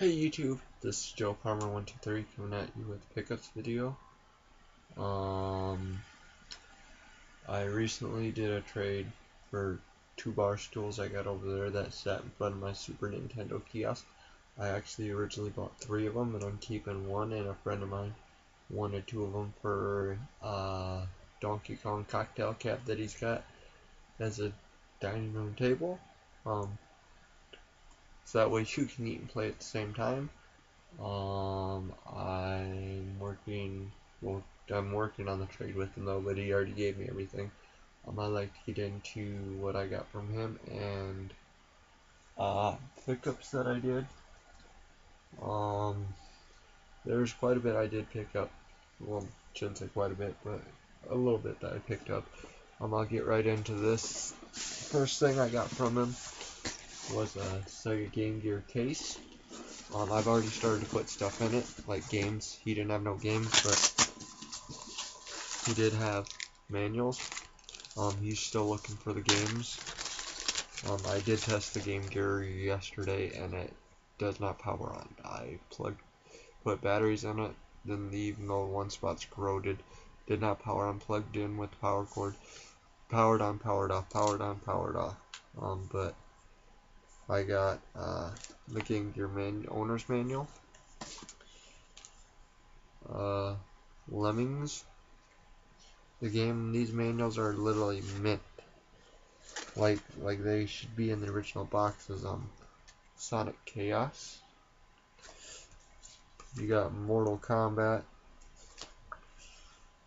Hey YouTube, this is Joe Farmer123 coming at you with a pickups video. I recently did a trade for 2 bar stools I got over there that sat in front of my Super Nintendo kiosk. I actually originally bought 3 of them, and I'm keeping 1, and a friend of mine wanted 2 of them for Donkey Kong cocktail cap that he's got as a dining room table. So that way you can eat and play at the same time. I'm working on the trade with him though, but he already gave me everything. I'd like to get into what I got from him and pickups that I did. There's quite a bit I did pick up. Well, shouldn't say quite a bit, but a little bit that I picked up. I'll get right into this. First thing I got from him was a Sega Game Gear case. I've already started to put stuff in it, like games. He didn't have no games, but he did have manuals. He's still looking for the games. I did test the Game Gear yesterday, and it does not power on. I put batteries in it, then even though one spot's corroded, did not power on. Plugged in with the power cord, powered on, powered off, powered on, powered off. But I got the Game Gear owner's manual, Lemmings. These manuals are literally mint, like they should be in the original boxes. Sonic Chaos. You got Mortal Kombat.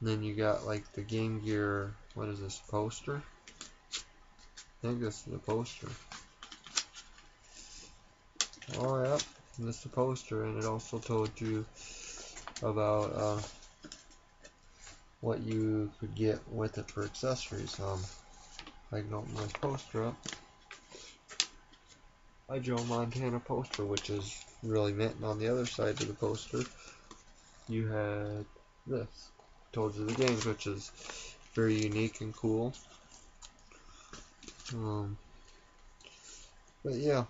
And then you got like the Game Gear. What is this, poster? I think this is the poster. Oh yep, this is the poster, and it also told you about what you could get with it for accessories. I can open this poster up. A Joe Montana poster, which is really mint, and on the other side of the poster you had this. Told you the games, which is very unique and cool. But yeah.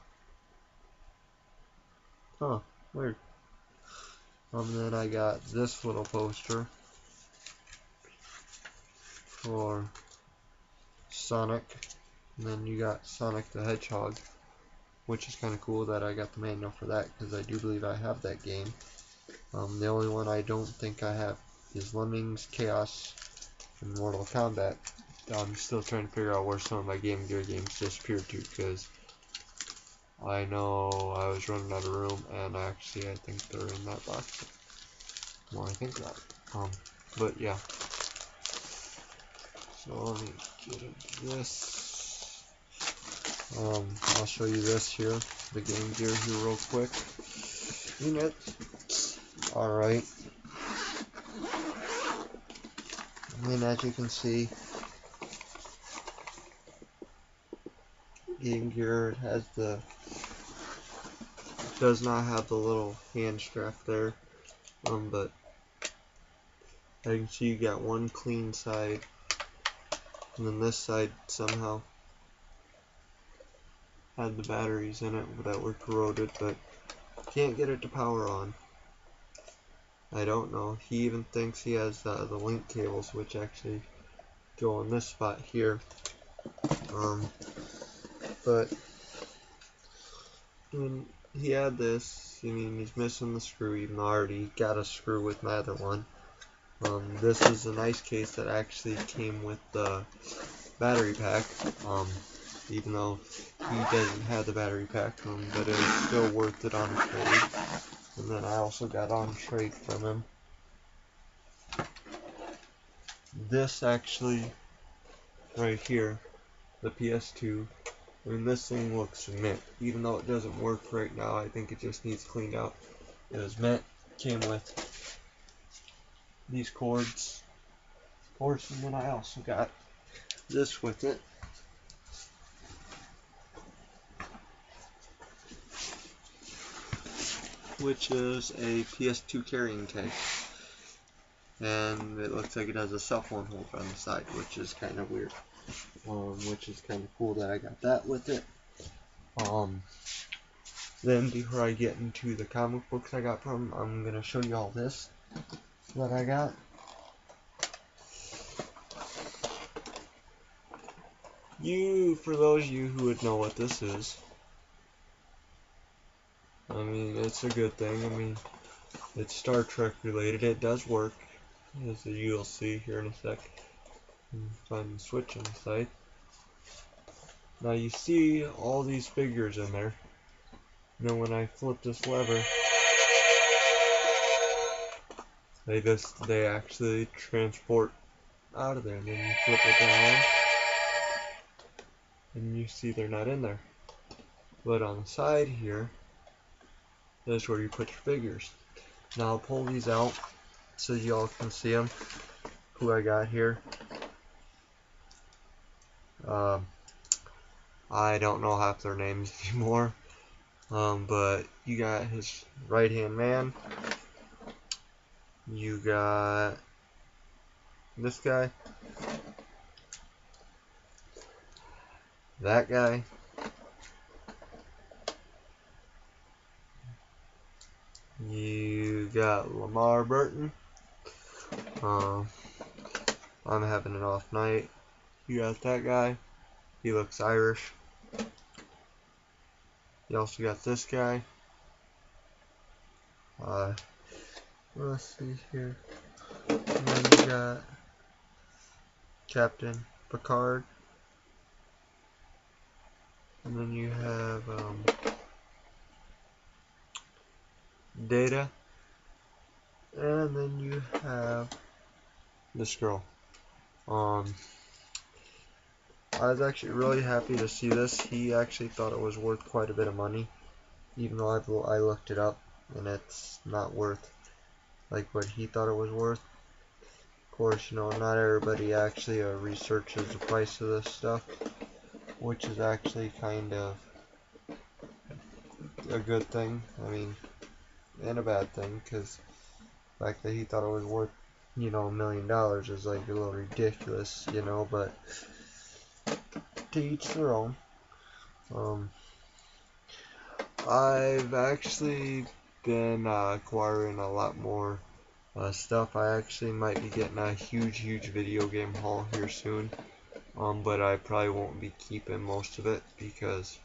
Huh, weird. Then I got this little poster for Sonic, and then you got Sonic the Hedgehog, which is kind of cool that I got the manual for that, because I do believe I have that game. The only one I don't think I have is Lemmings, Chaos, and Mortal Kombat. I'm still trying to figure out where some of my Game Gear games disappeared to, because I know I was running out of room, and actually I think they're in that box. Well, I think that. But yeah. So let me get into this. I'll show you this here, the Game Gear here real quick. Unit. Alright. And as you can see, Game Gear does not have the little hand strap there, but I can see you got one clean side, and then this side somehow had the batteries in it that were corroded, but can't get it to power on. I don't know. He even thinks he has the link cables, which actually go on this spot here. But he had this. I mean, he's missing the screw, even though I already got a screw with my other one. This is a nice case that actually came with the battery pack. Even though he doesn't have the battery pack, but it's still worth it on trade. And then I also got on trade from him this, actually, right here, the PS2. I mean, this thing looks mint, even though it doesn't work right now. I think it just needs cleaned out. It was mint, came with these cords, and then I also got this with it. Which is a PS2 carrying case, and it looks like it has a cell phone holder on the side, which is kind of weird. Which is kind of cool that I got that with it. Then before I get into the comic books I got from, I'm gonna show you all this that I got. For those of you who would know what this is, I mean, it's a good thing. I mean, it's Star Trek related. It does work, as you'll see here in a sec. Find the switch inside. Now you see all these figures in there. Now when I flip this lever, they actually transport out of there. And then you flip it down, and you see they're not in there. But on the side here, that's where you put your figures. Now I'll pull these out so y'all can see them. Who I got here. I don't know half their names anymore. But you got his right hand man. You got this guy. That guy. You got Lamar Burton. I'm having an off night. You got that guy. He looks Irish. You also got this guy. Let's see here. And then you got Captain Picard. And then you have Data. And then you have this girl. I was actually really happy to see this. He actually thought it was worth quite a bit of money, even though I looked it up and it's not worth like what he thought it was worth. Of course, you know, not everybody actually researches the price of this stuff, which is actually kind of a good thing. I mean, and a bad thing, because the fact that he thought it was worth, you know, $1 million is like a little ridiculous, you know, but to each their own. I've actually been acquiring a lot more stuff. I actually might be getting a huge video game haul here soon, but I probably won't be keeping most of it because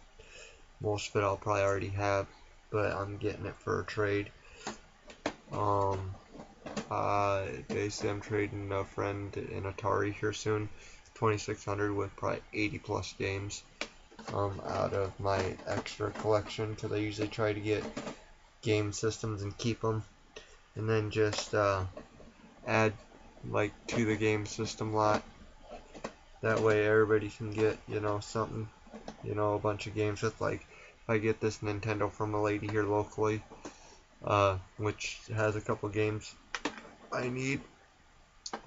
most of it I'll probably already have, but I'm getting it for a trade. Basically I'm trading a friend in Atari here soon, 2600 with probably 80 plus games out of my extra collection, because I usually try to get game systems and keep them, and then just add like to the game system lot. That way everybody can get, you know, something, you know, a bunch of games with, like, if I get this Nintendo from a lady here locally, which has a couple games I need,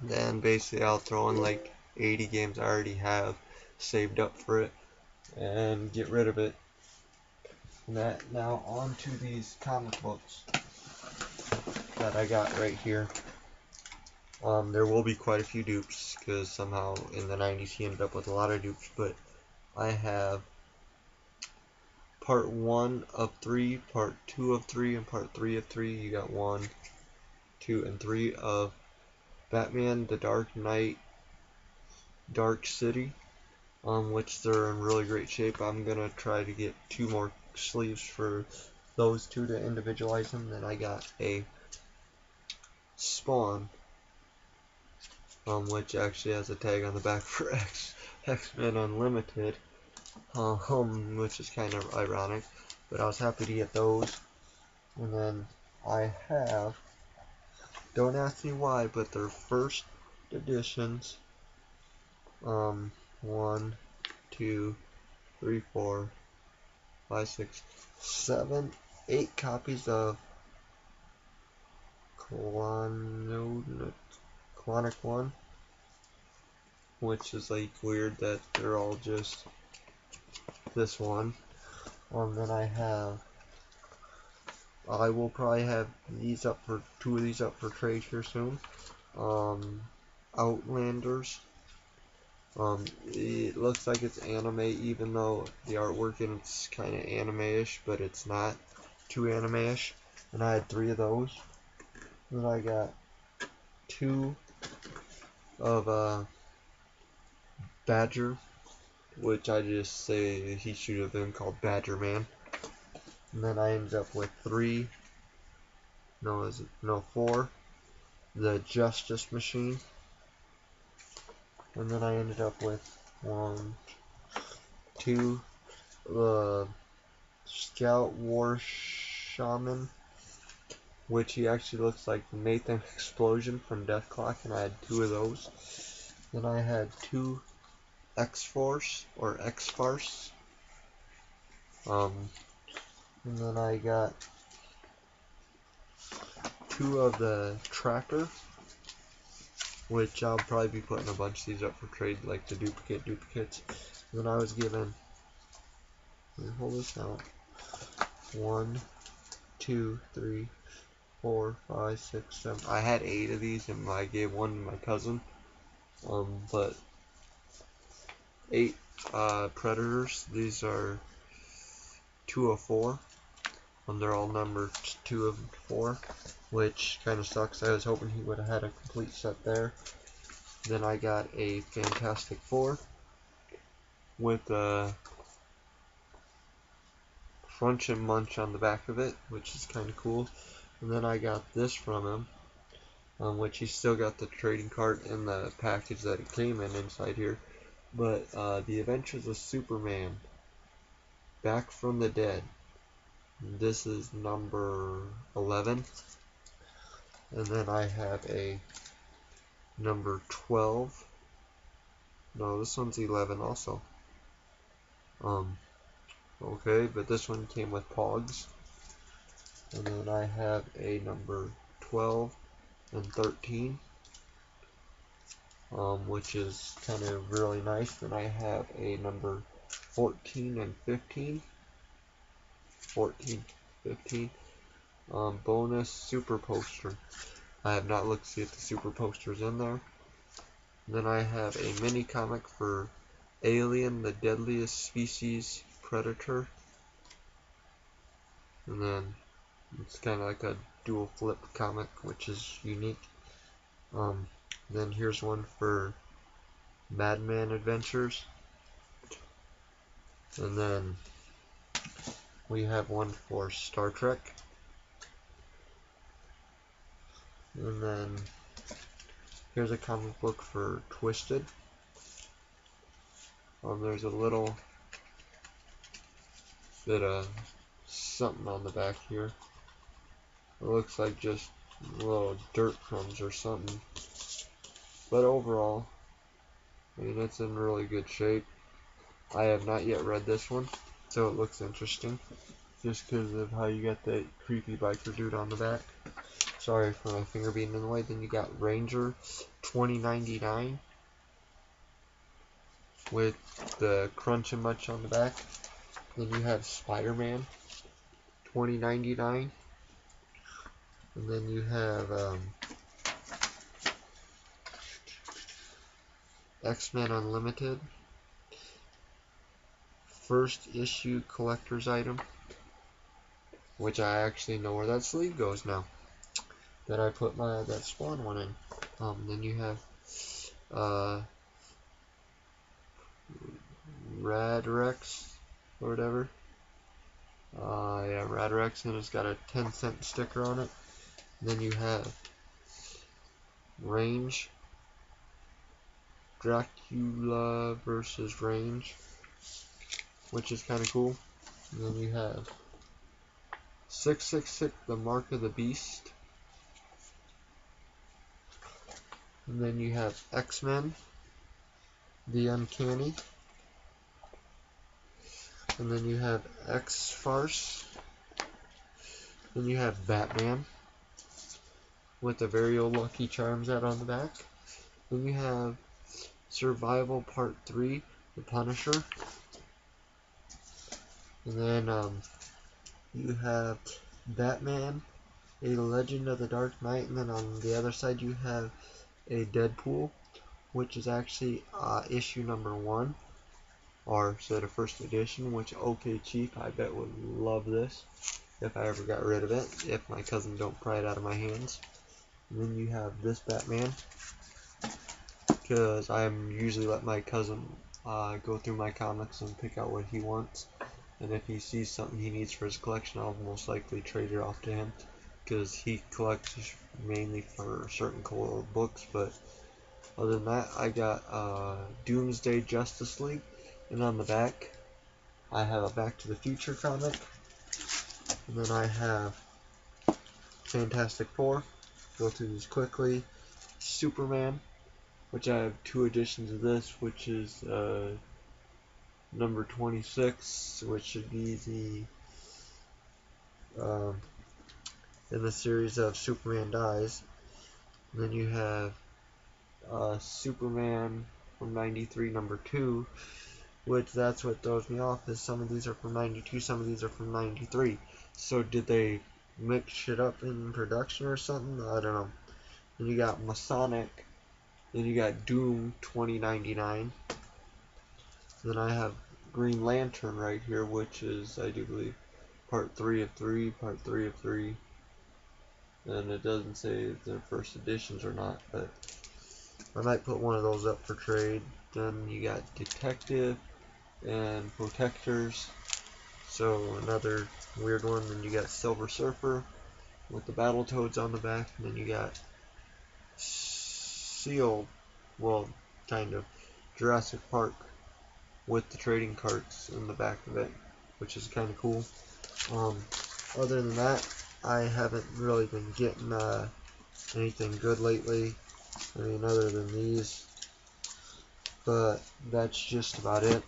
then basically I'll throw in like 80 games I already have saved up for it and get rid of it. Now on to these comic books that I got right here. There will be quite a few dupes, because somehow in the 90s he ended up with a lot of dupes, but I have part 1 of 3, part 2 of 3, and part 3 of 3. You got 1, 2, and 3 of Batman, The Dark Knight, Dark City, which they're in really great shape. I'm going to try to get 2 more sleeves for those 2 to individualize them. Then I got a Spawn, which actually has a tag on the back for X-Men Unlimited, which is kind of ironic, but I was happy to get those. And then I have, don't ask me why, but they're first editions, 1, 2, 3, 4, 5, 6, 7, 8 copies of Clonic 1, which is like weird that they're all just this one. Then I will probably have these up for 2 of these up for trade here soon. Outlanders, It looks like it's anime, even though the artwork in it's kind of anime-ish, but it's not too anime-ish. And I had 3 of those. Then I got 2 of Badger, which I just say he should have been called Badger Man. And then I ended up with 4, the Justice Machine. And then I ended up with 1, 2, the Scout War Shaman, which he actually looks like Nathan Explosion from Death Clock, and I had 2 of those. Then I had 2 X-Force or X-Farce. And then I got 2 of the Tracker, which I'll probably be putting a bunch of these up for trade, like the duplicates. And then I was given, let me hold this out, 1, 2, 3, 4, 5, 6, 7. I had 8 of these, and I gave 1 to my cousin. But 8 Predators. These are 2 of 4. They're all numbered 2 of 4, which kind of sucks. I was hoping he would have had a complete set there. Then I got a Fantastic Four with a Crunch and Munch on the back of it, which is kind of cool. And then I got this from him, which he still got the trading card in the package that it came in inside here. But The Adventures of Superman, Back from the Dead. This is number 11. And then I have a number 12. No, this one's 11 also. Okay, but this one came with Pogs. And then I have a number 12 and 13, which is kind of really nice. Then I have a number 14 and 15. 14, 15. Bonus super poster. I have not looked to see if the super poster's in there. Then I have a mini comic for Alien, the Deadliest Species Predator. And then it's kind of like a dual flip comic, which is unique. Then here's one for Madman Adventures. And then we have one for Star Trek. And then here's a comic book for Twisted. There's a little bit of something on the back here. It looks like just little dirt crumbs or something. But overall, I mean, it's in really good shape. I have not yet read this one, so it looks interesting. Just because of how you got that creepy biker dude on the back. Sorry for my finger being in the way. Then you got Ranger 2099 with the Crunch and Munch on the back. Then you have Spider-Man 2099. And then you have X-Men Unlimited first issue collector's item, which I actually know where that sleeve goes now that I put that Spawn one in. Then you have Radrex or whatever. Yeah, Radrex, and it's got a 10-cent sticker on it. Then you have Range, Dracula versus Range, which is kind of cool. And then you have 666, the Mark of the Beast. And then you have X-Men, the Uncanny. And then you have X-Farce. Then you have Batman with the very old Lucky Charms out on the back. Then you have Survival Part 3, The Punisher. And then you have Batman, A Legend of the Dark Knight. And then on the other side you have a Deadpool which is actually issue number 1, or sort of first edition, which OK Chief I bet would love this if I ever got rid of it, if my cousin don't pry it out of my hands. And then you have this Batman, because I'm usually let my cousin go through my comics and pick out what he wants, and if he sees something he needs for his collection, I'll most likely trade it off to him, because he collects mainly for certain core books. But other than that, I got Doomsday Justice League, and on the back I have a Back to the Future comic, and then I have Fantastic Four. Go through these quickly. Superman, which I have 2 editions of this, which is number 26, which should be the in the series of Superman Dies. And then you have Superman from 93, number 2, which that's what throws me off, is some of these are from 92, some of these are from 93. So did they mix shit up in production or something? I don't know. Then you got Masonic. Then you got Doom 2099. Then I have Green Lantern right here, which is, I do believe, part 3 of 3, part 3 of 3. And it doesn't say if they're first editions or not, but I might put one of those up for trade. Then you got Detective and Protectors, so another weird one. Then you got Silver Surfer with the Battletoads on the back, and then you got Sealed, well, kind of, Jurassic Park with the trading carts in the back of it, which is kind of cool. Other than that, I haven't really been getting anything good lately. I mean, other than these, but that's just about it.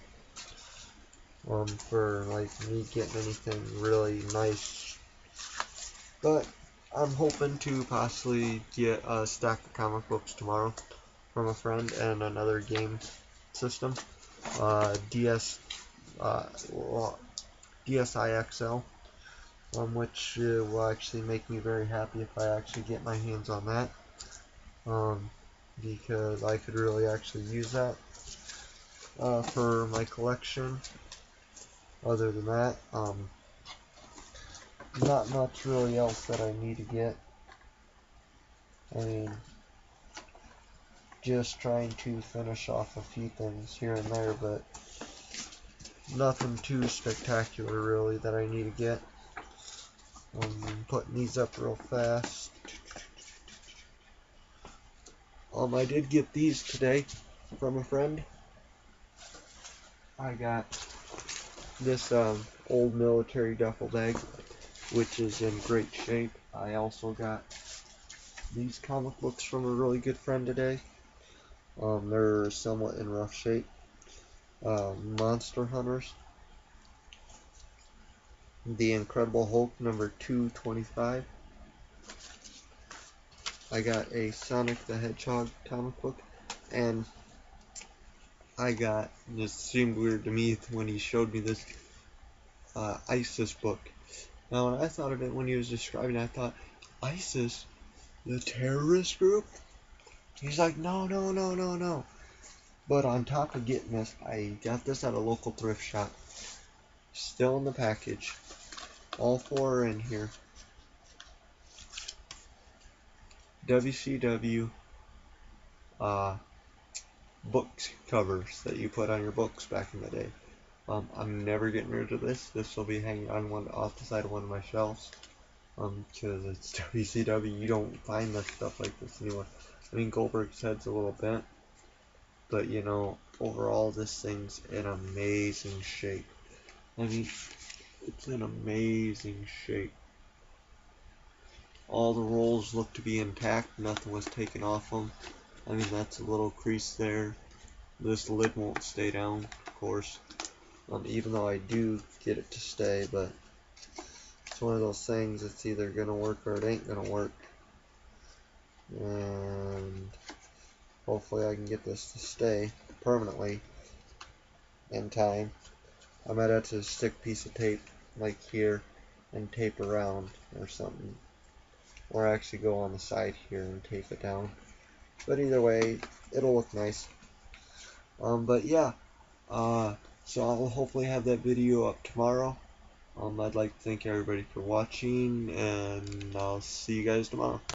For like me getting anything really nice, but I'm hoping to possibly get a stack of comic books tomorrow from a friend and another game system, DSiXL, which will actually make me very happy if I actually get my hands on that, because I could really actually use that for my collection. Other than that, not much really else that I need to get. I mean, just trying to finish off a few things here and there, but nothing too spectacular really that I need to get. I'm putting these up real fast. I did get these today from a friend. I got this old military duffel bag, which is in great shape. I also got these comic books from a really good friend today. They're somewhat in rough shape. Monster Hunters, The Incredible Hulk number 225. I got a Sonic the Hedgehog comic book, and I got, this seemed weird to me when he showed me this ISIS book. Now when I thought of it when he was describing it, I thought, ISIS? The terrorist group? He's like, no, no, no, no, no. But on top of getting this, I got this at a local thrift shop. Still in the package. All 4 are in here. WCW books covers that you put on your books back in the day. I'm never getting rid of this. This will be hanging on off the side of one of my shelves. Because it's WCW. You don't find this stuff like this anymore. I mean, Goldberg's head's a little bent, but you know, overall this thing's in amazing shape. I mean, it's in amazing shape. All the rolls look to be intact. Nothing was taken off them. I mean, that's a little crease there. This lid won't stay down, of course. Even though I do get it to stay, but it's one of those things, it's either gonna work or it ain't gonna work. And hopefully I can get this to stay permanently in time. I might have to stick a piece of tape like here and tape around or something, or actually go on the side here and tape it down. But either way, it'll look nice. But yeah, so I'll hopefully have that video up tomorrow. I'd like to thank everybody for watching, and I'll see you guys tomorrow.